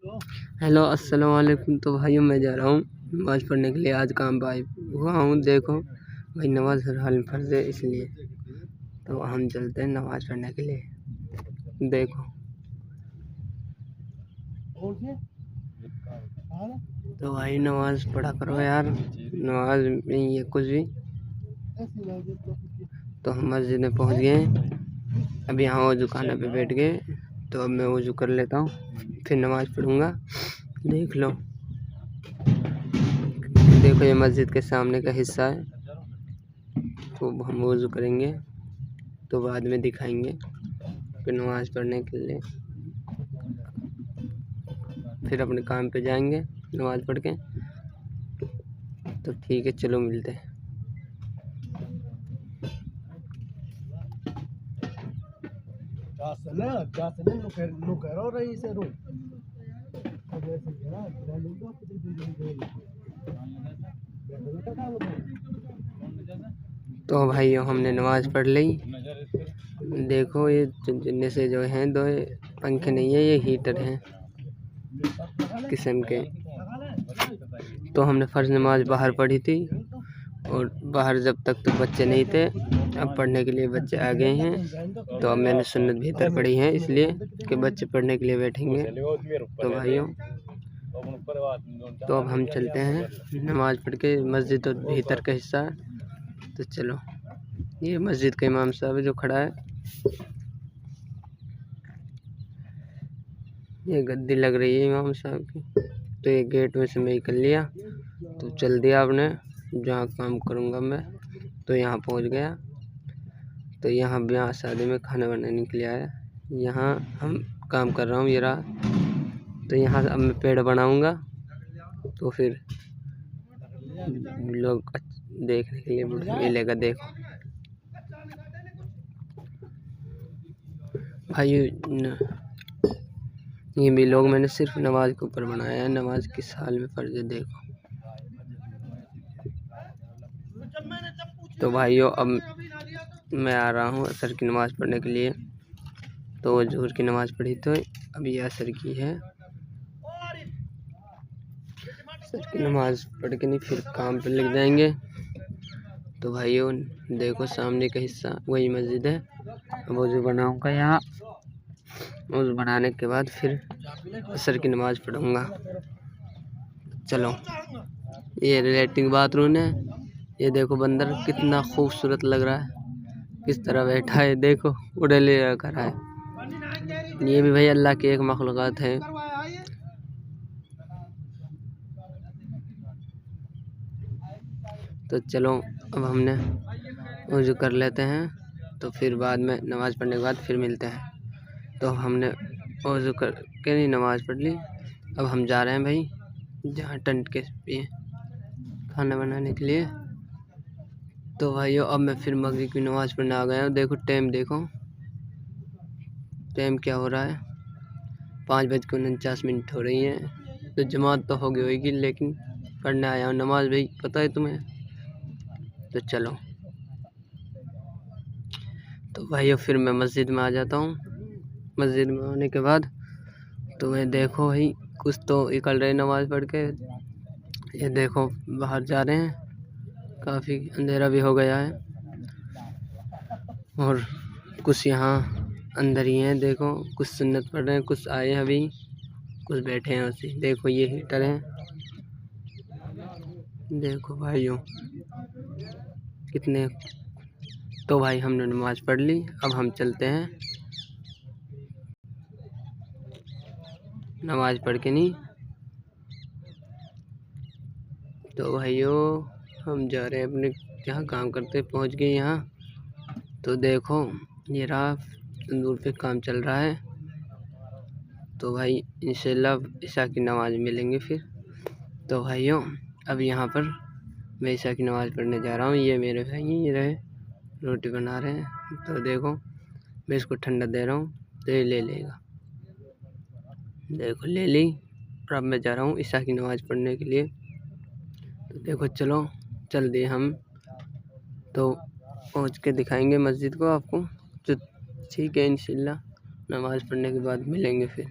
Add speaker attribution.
Speaker 1: Hello अस्सलाम वालेकुम। तो भाइयों मैं जा रहा हूँ नमाज़ पढ़ने के लिए। आज काम पे हुआ हूँ। देखो भाई नमाज हर हाल में फ़र्ज़ है, इसलिए तो हम चलते हैं नमाज़ पढ़ने के लिए। देखो तो भाई नमाज़ पढ़ा करो यार, नमाज नहीं है कुछ भी। तो हम मस्जिद में पहुँच गए। अब यहाँ वज़ू खाना पे बैठ गए। तो अब मैं वज़ू कर लेता हूँ, फिर नमाज़ पढ़ूँगा। देख लो, देखो ये मस्जिद के सामने का हिस्सा है। तो हम वज़ू करेंगे तो बाद में दिखाएंगे, फिर नमाज़ पढ़ने के लिए फिर अपने काम पे जाएंगे नमाज़ पढ़ के। तो ठीक है, चलो मिलते हैं। तो भाइयों हमने नमाज़ पढ़ ली। देखो ये जिनमें से जो हैं दो पंखे नहीं है, ये हीटर हैं किस्म के। तो हमने फ़र्ज़ नमाज बाहर पढ़ी थी, और बाहर जब तक तो बच्चे नहीं थे, अब पढ़ने के लिए बच्चे आ गए हैं। तो अब मैंने सुन्नत भीतर पढ़ी है, इसलिए कि बच्चे पढ़ने के लिए बैठेंगे। तो भाइयों तो अब हम चलते हैं नमाज़ पढ़ के। मस्जिद तो भीतर का हिस्सा है। तो चलो, ये मस्जिद का इमाम साहब जो खड़ा है, ये गद्दी लग रही है इमाम साहब की। तो ये गेट में से मैं कर लिया, तो चल दिया आपने जहाँ काम करूँगा मैं। तो यहाँ पहुँच गया। तो यहाँ ब्याह शादी में खाना बनाने के लिए आया। यहाँ हम काम कर रहा हूँ, ये रहा। तो यहाँ अब मैं पेड़ बनाऊँगा, तो फिर लोग देखने के लिए मिलेगा। देखो भाई ये भी लोग मैंने सिर्फ नमाज के ऊपर बनाया है। नमाज किस हाल में फ़र्ज़ है देखो। तो भाइयों अब मैं आ रहा हूँ असर की नमाज़ पढ़ने के लिए। तो ज़ोहर की नमाज़ पढ़ी, तो अब ये असर की है। असर की नमाज़ पढ़ के नहीं फिर काम पे लग जाएंगे। तो भाइयों देखो सामने का हिस्सा वही मस्जिद है। अब वज़ू बनाऊँगा यहाँ, वज़ू बनाने के बाद फिर असर की नमाज़ पढ़ूँगा। चलो, ये लैट्रिन बाथरूम है। ये देखो बंदर कितना खूबसूरत लग रहा है, किस तरह बैठा है। देखो उड़े ले कर है। ये भी भाई अल्लाह की एक मखलूक़ात है। तो चलो अब हमने वज़ू कर लेते हैं, तो फिर बाद में नमाज़ पढ़ने के बाद फिर मिलते हैं। तो हमने वज़ू करके नहीं नमाज़ पढ़ ली। अब हम जा रहे हैं भाई जहाँ टेंट के पे खाना बनाने के लिए। तो भाइयों अब मैं फिर मगरिब की नमाज़ पढ़ने आ गया हूँ। देखो टाइम, देखो टाइम क्या हो रहा है, 5:49 हो रही है। तो जमात तो हो गई होगी, लेकिन पढ़ने आया हूँ नमाज़ भाई, पता है तुम्हें। तो चलो, तो भाइयों फिर मैं मस्जिद में आ जाता हूँ। मस्जिद में आने के बाद तो मैं देखो भाई कुछ तो निकल रहे नमाज़ पढ़ के। ये देखो बाहर जा रहे हैं, काफ़ी अंधेरा भी हो गया है। और कुछ यहाँ अंदर ही हैं। देखो कुछ सुन्नत पढ़ रहे हैं, कुछ आए हैं अभी, कुछ बैठे हैं उसी। देखो ये हीटर है। देखो भाइयों कितने। तो भाई हमने नमाज़ पढ़ ली, अब हम चलते हैं नमाज़ पढ़ के नहीं। तो भाइयों हम जा रहे हैं अपने जहाँ काम करते, पहुँच गए यहाँ। तो देखो ये रहा, तंदूर पे काम चल रहा है। तो भाई इंशाल्लाह ईशा की नमाज़ मिलेंगे फिर। तो भाइयों अब यहाँ पर मैं ईशा की नमाज़ पढ़ने जा रहा हूँ। ये मेरे भाई ये रहे रोटी बना रहे हैं। तो देखो मैं इसको ठंडा दे रहा हूँ, तो ये ले लेगा। देखो ले ली। और अब मैं जा रहा हूँ ईशा की नमाज़ पढ़ने के लिए। तो देखो चलो चल दिए हम। तो पहुँच के दिखाएंगे मस्जिद को आपको। तो ठीक है, इंशाल्लाह नमाज़ पढ़ने के बाद मिलेंगे फिर।